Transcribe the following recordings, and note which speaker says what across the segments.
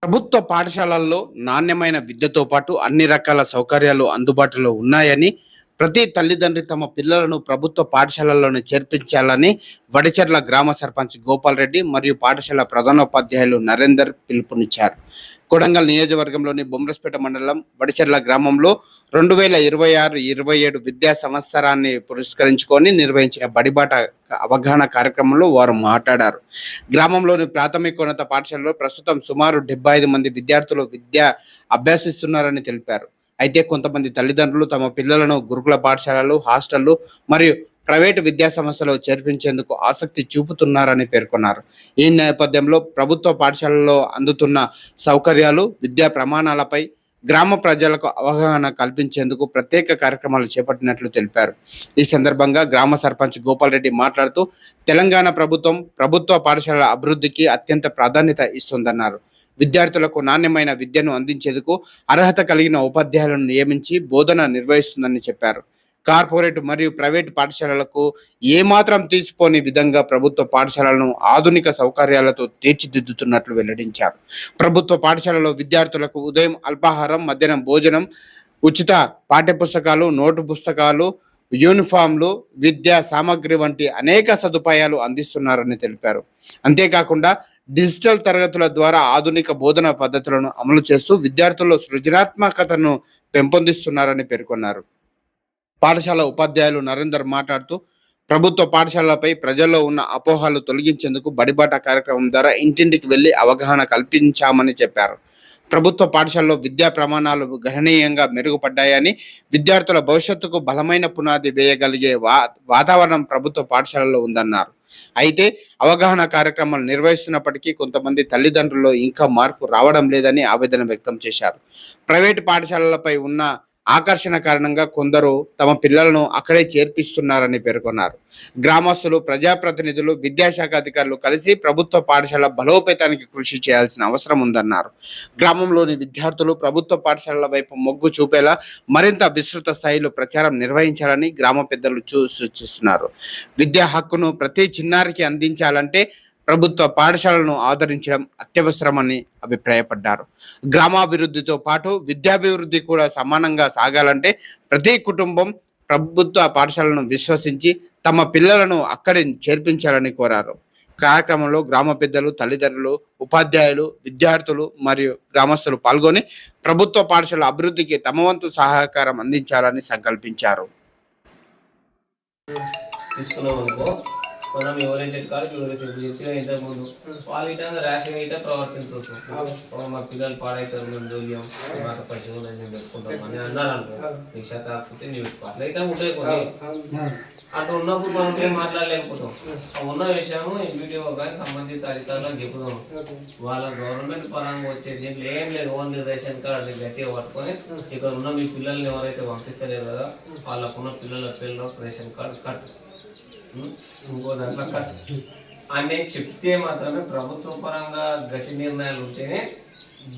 Speaker 1: ప్రభుత్వ పాఠశాలల్లో నాణ్యమైన విద్యతో పాటు అన్ని రకాల సౌకర్యాలు అందుబాటులో ఉన్నాయని, ప్రతి తల్లిదండ్రి తమ పిల్లలను ప్రభుత్వ పాఠశాలల్లోనే చేర్పించాలని వడిచెర్ల గ్రామ సర్పంచ్ గోపాల్ రెడ్డి మరియు పాఠశాల ప్రధానోపాధ్యాయులు నరేందర్ పిలుపునిచ్చారు. కొడంగల్ నియోజకవర్గంలోని బొమ్రస్పేట మండలం వడిచెర్ల గ్రామంలో 2026-27 విద్యా సంవత్సరాన్ని పురస్కరించుకొని నిర్వహించిన బడిబాట అవగాహన కార్యక్రమంలో వారు మాట్లాడారు. గ్రామంలోని ప్రాథమికోన్నత పాఠశాలలో ప్రస్తుతం సుమారు 75 మంది విద్యార్థులు విద్య అభ్యసిస్తున్నారని తెలిపారు. అయితే కొంతమంది తల్లిదండ్రులు తమ పిల్లలను గురుకుల పాఠశాలలు, హాస్టళ్లు మరియు ప్రైవేటు విద్యా సంస్థలో చేర్పించేందుకు ఆసక్తి చూపుతున్నారని పేర్కొన్నారు. ఈ నేపథ్యంలో ప్రభుత్వ పాఠశాలల్లో అందుతున్న సౌకర్యాలు, విద్యా ప్రమాణాలపై గ్రామ ప్రజలకు అవగాహన కల్పించేందుకు ప్రత్యేక కార్యక్రమాలు చేపట్టినట్లు తెలిపారు. ఈ సందర్భంగా గ్రామ సర్పంచ్ గోపాల్ రెడ్డి మాట్లాడుతూ, తెలంగాణ ప్రభుత్వం ప్రభుత్వ పాఠశాలల అభివృద్ధికి అత్యంత ప్రాధాన్యత ఇస్తుందన్నారు. విద్యార్థులకు నాణ్యమైన విద్యను అందించేందుకు అర్హత కలిగిన ఉపాధ్యాయులను నియమించి బోధన నిర్వహిస్తుందని చెప్పారు. కార్పొరేట్ మరియు ప్రైవేట్ పాఠశాలలకు ఏమాత్రం తీసిపోని విధంగా ప్రభుత్వ పాఠశాలను ఆధునిక సౌకర్యాలతో తీర్చిదిద్దుతున్నట్లు వెల్లడించారు. ప్రభుత్వ పాఠశాలలో విద్యార్థులకు ఉదయం అల్పాహారం, మధ్యాహ్నం భోజనం, ఉచిత పాఠ్యపుస్తకాలు, నోటు పుస్తకాలు, యూనిఫామ్లు, విద్యా సామగ్రి వంటి అనేక సదుపాయాలు అందిస్తున్నారని తెలిపారు. అంతేకాకుండా డిజిటల్ తరగతుల ద్వారా ఆధునిక బోధన పద్ధతులను అమలు చేస్తూ విద్యార్థుల్లో సృజనాత్మకతను పెంపొందిస్తున్నారని పేర్కొన్నారు. పాఠశాల ఉపాధ్యాయులు నరేందర్ మాట్లాడుతూ, ప్రభుత్వ పాఠశాలలపై ప్రజల్లో ఉన్న అపోహలు తొలగించేందుకు బడిబాట కార్యక్రమం ద్వారా ఇంటింటికి వెళ్లి అవగాహన కల్పించామని చెప్పారు. ప్రభుత్వ పాఠశాలలో విద్యా ప్రమాణాలు గణనీయంగా మెరుగుపడ్డాయని, విద్యార్థుల భవిష్యత్తుకు బలమైన పునాది వేయగలిగే వాతావరణం ప్రభుత్వ పాఠశాలలో ఉందన్నారు. అయితే అవగాహన కార్యక్రమాలు నిర్వహిస్తున్నప్పటికీ కొంతమంది తల్లిదండ్రుల్లో ఇంకా మార్పు రావడం లేదని ఆవేదన వ్యక్తం చేశారు. ప్రైవేటు పాఠశాలలపై ఉన్న ఆకర్షణ కారణంగా కొందరు తమ పిల్లలను అక్కడే చేర్పిస్తున్నారని పేర్కొన్నారు. గ్రామస్తులు, ప్రజాప్రతినిధులు, విద్యాశాఖ అధికారులు కలిసి ప్రభుత్వ పాఠశాల బలోపేతానికి కృషి చేయాల్సిన అవసరం ఉందన్నారు. గ్రామంలోని విద్యార్థులు ప్రభుత్వ పాఠశాలల వైపు మొగ్గు చూపేలా మరింత విస్తృత స్థాయిలో ప్రచారం నిర్వహించాలని గ్రామ పెద్దలు సూచిస్తున్నారు. విద్యా హక్కును ప్రతి చిన్నారికి అందించాలంటే ప్రభుత్వ పాఠశాలను ఆదరించడం అత్యవసరమని అభిప్రాయపడ్డారు. గ్రామాభివృద్ధితో పాటు విద్యాభివృద్ధి కూడా సమానంగా సాగాలంటే ప్రతి కుటుంబం ప్రభుత్వ పాఠశాలను విశ్వసించి తమ పిల్లలను అక్కడే చేర్పించాలని కోరారు. కార్యక్రమంలో గ్రామ పెద్దలు, తల్లిదండ్రులు, ఉపాధ్యాయులు, విద్యార్థులు మరియు గ్రామస్తులు పాల్గొని ప్రభుత్వ పాఠశాల అభివృద్ధికి తమ వంతు సహకారం అందించాలని సంకల్పించారు.
Speaker 2: మనం ఎవరైతే కాదు చెప్పిన ఇంతకుముందు వాళ్ళు ఇట ర్యాష్గా ఇట ప్రవర్తించవచ్చు. మా పిల్లలు పాడైతారు, మేము దోలియం మాట పైసలు నేను పెట్టుకుంటాం అని అన్నారు అనుకో, నీ శాత కాకపోతే నీవు అట్లా ఇట ఉంటాయి కొన్ని. అట్లా ఉన్నప్పుడు మనం ఏం మాట్లాడలేకపోతాం. ఉన్న విషయము ఈ వీడియో కానీ సంబంధిత అధికారులకు చెప్పుదాం. వాళ్ళ గవర్నమెంట్ పరంగా వచ్చే దీంట్లో ఏం లేదు, ఓన్లీ రేషన్ కార్డు గట్టిగా పట్టుకొని ఇక్కడ ఉన్న మీ పిల్లల్ని ఎవరైతే పంపిస్తలేరు కదా వాళ్ళకున్న పిల్లల పిల్లలు రేషన్ కార్డు కట్టు, ఇంకో దాంట్లో కట్టు అని చెప్తే మాత్రమే ప్రభుత్వ పరంగా గట్టి నిర్ణయాలు ఉంటేనే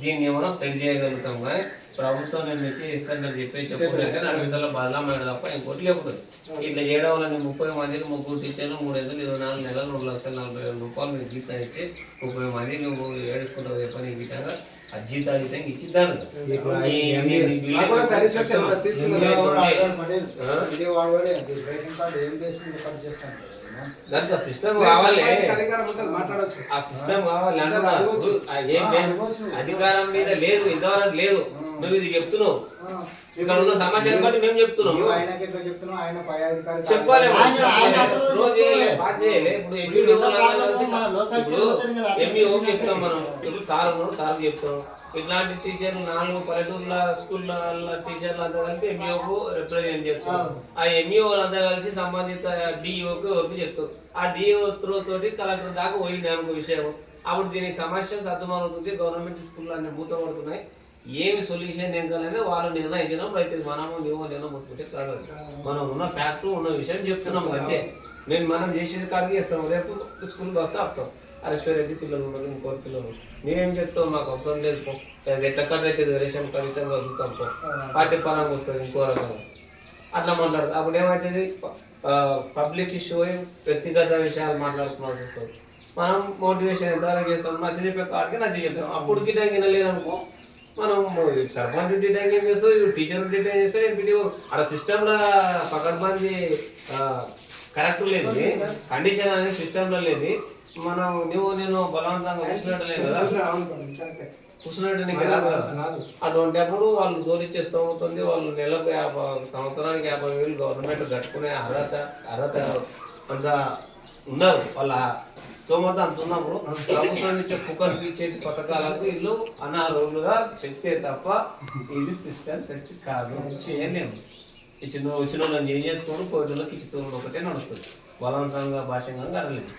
Speaker 2: దీన్ని ఏమైనా సెట్ చేయగలుగుతాం. కానీ ప్రభుత్వం నేను ఇస్తాను చెప్పలేదు కానీ అడవిలో బదలామాడు తప్ప ఇంకోటి లేకపోతే ఇట్లా చేయడం వల్ల నేను 30 మందిని 3 టీచర్లు 3 ఎదురు 24 నెలలు 2,40,000 రూపాయలు మీకు జీతం ఇచ్చి 30 మంది నువ్వు ఏడుచుకుంటావు చెప్పని ఈ విధంగా అజీతాలు ఇచ్చిద్దాను. దాంట్లో సిస్టమ్ కావాలి, ఆ సిస్టమ్ కావాలి అంటున్నారు. అధికారం మీద లేదు, ఇంతవరకు లేదు. నువ్వు ఇది చెప్తున్నావు, ఇక్కడ ఉన్న సమస్యను బట్టి మేము చెప్తున్నాం. చెప్పాలి బాగా చేయలే. ఇప్పుడు ఎంఈఓ చెప్తాం, మనం ఇప్పుడు సార్ చెప్తాం. ఇట్లాంటి టీచర్లు 4 పల్లెటూర్ల స్కూళ్ళ టీచర్లు అంతా కలిపి ఎంఈఓకు రిప్రజెంట్ చేస్తారు. ఆ ఎంఈఓలు అంతా కలిసి సంబంధిత డిఈఓకి ఓపి చెప్తారు. ఆ డిఈఓ తోటి కలెక్టర్ దాకా పోయింది అనుకో విషయం. అప్పుడు దీనికి సమస్య సర్దుమవుతుంది. గవర్నమెంట్ స్కూళ్ళు అన్ని మూతపడుతున్నాయి. ఏమి సొల్యూషన్ ఎంకాలనే వాళ్ళు నిర్ణయించడం అయితే మనము నీవో ముట్టుకుంటే కాదు. మనం ఉన్న ఫ్యాక్ట్ ఉన్న విషయం చెప్తున్నాం అంతే. మనం చేసేది కాడికి ఇస్తాం. రేపు స్కూల్కి వస్తే ఆపుతాం. అరెస్ట్రెడ్డి పిల్లలు ఉన్నారు, ఇంకోటి పిల్లలు నేనేం చెప్తావు, మాకు అవసరం లేదు. ఎట్లా కట్ అవుతుంది రేషన్ ఖచ్చితంగా వదులుతాం పో, పార్టీ పరంగా వస్తుంది ఇంకో రకంగా అట్లా మాట్లాడుతుంది. అప్పుడు ఏమవుతుంది, పబ్లిక్ ఇష్యూ వ్యక్తిగత విషయాలు మాట్లాడుకున్నాడు. మనం మోటివేషన్ ఎంతవరకు చేస్తాం, నచ్చ చెప్పే కాడికి నచ్చ చెప్తాం. అప్పుడు గిట్టంగా వినలేదనుకో మనం సర్పంచ్ డిటైన్ ఏం చేస్తావు, టీచర్ డిటైన్ చేస్తాడు, ఎంపీటీ అక్కడ సిస్టంలో పకడ్బందీ కరెక్ట్ లేదు, కండిషన్ అనేది సిస్టంలో లేదు. మనం నేను బలవంతంగా కూర్చున్నట్టు కదా, కూర్చున్నట్టు నీకు రాదు కదా. అటువంటిప్పుడు వాళ్ళు జోలిచ్చేస్తూ ఉంటుంది. వాళ్ళు నెలకు సంవత్సరానికి 50,000 గవర్నమెంట్ కట్టుకునే అర్హత అంత ఉన్నారు. వాళ్ళ స్తోమత అంత ఉన్నప్పుడు ప్రభుత్వం ఇచ్చే కుక్కర్కి ఇచ్చేటి పథకాలకు వీళ్ళు అనారోగ్యులుగా చెప్తే తప్ప ఇది సిస్టమ్ సెట్ కాదు, చేయలేము. వచ్చిన వాళ్ళని ఏం చేసుకోవడం, కోరికలకు ఇచ్చుకోవడం ఒకటే నడుస్తుంది. బలవంతంగా భాషంగా కదలేదు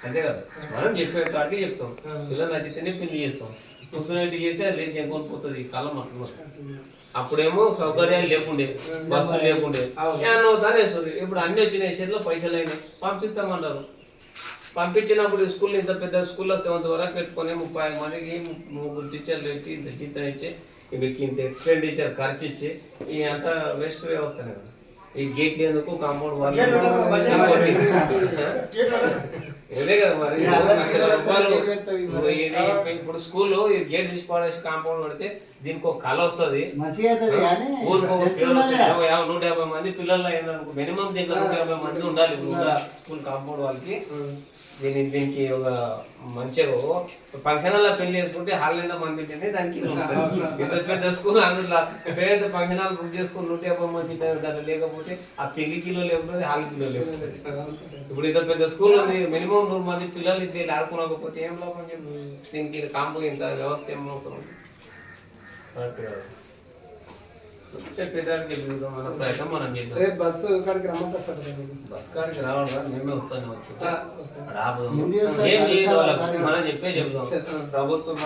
Speaker 2: అంతే కదా. మనం చెప్పే కాడికి చెప్తాం, పిల్లలు నచ్చితేనే పెళ్లి చేస్తాం. చూసినట్టు చేస్తే అది లేదు కొనిపోతుంది ఈ కాలం అట్లా. అప్పుడేమో సౌకర్యాలు లేకుండే, బస్సులు లేకుండే, అవుతానే వేస్తుంది. ఇప్పుడు అన్ని వచ్చినాయి, చేతిలో పైసలు అయినాయి, పంపిస్తామన్నారు. పంపించినప్పుడు స్కూల్ ఇంత పెద్ద స్కూల్లో 7th వరకు పెట్టుకొని 30 మందికి 3 టీచర్లు పెట్టి ఇంత జీతం ఇచ్చి వీళ్ళకి ఇంత ఎక్స్పెండిచర్ ఖర్చు ఇచ్చి ఈ అంత వేస్ట్ వ్యవస్థనే కదా. ఈ గేట్లు ఎందుకు, కాంపౌండ్ వాళ్ళు ఇదే కదా మరి. 1 లక్షల రూపాయలు ఇప్పుడు స్కూల్ గేట్ తీసి పడేసి కాంపౌండ్ పడితే దీనికి ఒక కళ వస్తుంది. ఊరికి 150 మంది పిల్లలు అయిందనుకో, మినిమం దీంట్లో 150 మంది ఉండాలి స్కూల్ కాంపౌండ్ వాళ్ళకి. దీనికి ఒక మంచిగా ఫంక్షన్ హాల్లో పెళ్లి చేసుకుంటే హాల్ నిండా మంది ఉంటుంది. దానికి పెద్ద స్కూల్ అందులో పెద్ద ఫంక్షన్ హాల్ బుక్ చేసుకుని 150 మంది దాంట్లో లేకపోతే ఆ పెళ్లి కిలో లేకపోతే హాల్ కిలో లేకపోతే. ఇప్పుడు ఇంత పెద్ద స్కూల్ ఉంది, మినిమం 100 మంది పిల్లలు ఇది ఆడుకోకపోతే ఏం లోపం చెప్పి దీనికి కాంపౌండ్ ఇంత వ్యవస్థ ఏం అవసరం చెప్పేదానికి మన ప్రయత్నం మనం చేద్దాం.
Speaker 3: బస్సు కాడికి రమ్మంటారు సార్.
Speaker 2: బస్ కాడికి రావాలి కదా, మేమే వస్తాను రాబోదు. ఏం చేయదు వాళ్ళకి, మనం చెప్పే చెప్తాం. ప్రభుత్వం